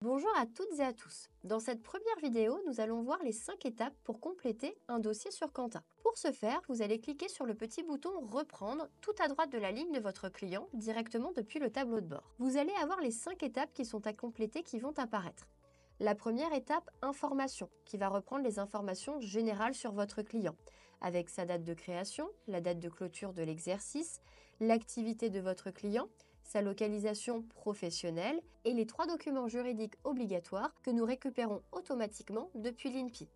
Bonjour à toutes et à tous. Dans cette première vidéo, nous allons voir les 5 étapes pour compléter un dossier sur Quanta. Pour ce faire, vous allez cliquer sur le petit bouton « Reprendre » tout à droite de la ligne de votre client, directement depuis le tableau de bord. Vous allez avoir les 5 étapes qui sont à compléter qui vont apparaître. La première étape, information, qui va reprendre les informations générales sur votre client, avec sa date de création, la date de clôture de l'exercice, l'activité de votre client, sa localisation professionnelle et les 3 documents juridiques obligatoires que nous récupérons automatiquement depuis l'INPI,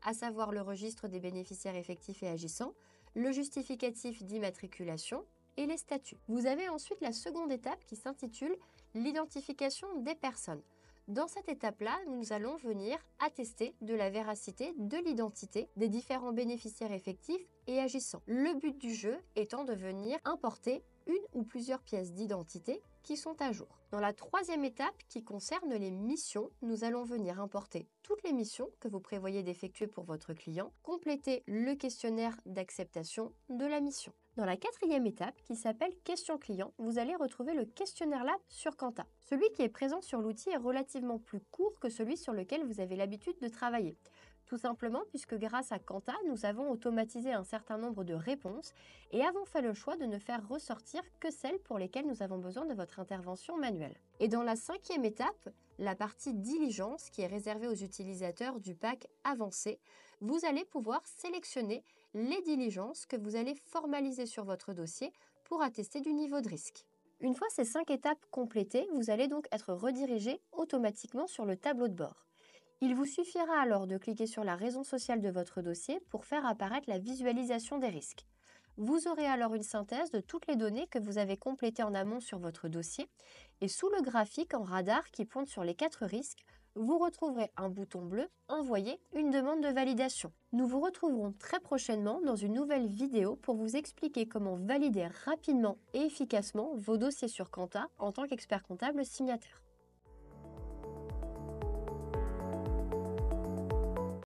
à savoir le registre des bénéficiaires effectifs et agissants, le justificatif d'immatriculation et les statuts. Vous avez ensuite la seconde étape qui s'intitule « L'identification des personnes ». Dans cette étape-là, nous allons venir attester de la véracité de l'identité des différents bénéficiaires effectifs et agissants. Le but du jeu étant de venir importer une ou plusieurs pièces d'identité qui sont à jour. Dans la troisième étape qui concerne les missions, nous allons venir importer toutes les missions que vous prévoyez d'effectuer pour votre client, compléter le questionnaire d'acceptation de la mission. Dans la quatrième étape, qui s'appelle « Question client », vous allez retrouver le questionnaire Lab sur Quanta. Celui qui est présent sur l'outil est relativement plus court que celui sur lequel vous avez l'habitude de travailler. Tout simplement puisque grâce à Quanta, nous avons automatisé un certain nombre de réponses et avons fait le choix de ne faire ressortir que celles pour lesquelles nous avons besoin de votre intervention manuelle. Et dans la cinquième étape, la partie diligence qui est réservée aux utilisateurs du pack avancé, vous allez pouvoir sélectionner les diligences que vous allez formaliser sur votre dossier pour attester du niveau de risque. Une fois ces 5 étapes complétées, vous allez donc être redirigé automatiquement sur le tableau de bord. Il vous suffira alors de cliquer sur la raison sociale de votre dossier pour faire apparaître la visualisation des risques. Vous aurez alors une synthèse de toutes les données que vous avez complétées en amont sur votre dossier et sous le graphique en radar qui pointe sur les 4 risques, vous retrouverez un bouton bleu « Envoyer une demande de validation ». Nous vous retrouverons très prochainement dans une nouvelle vidéo pour vous expliquer comment valider rapidement et efficacement vos dossiers sur Quanta en tant qu'expert comptable signataire.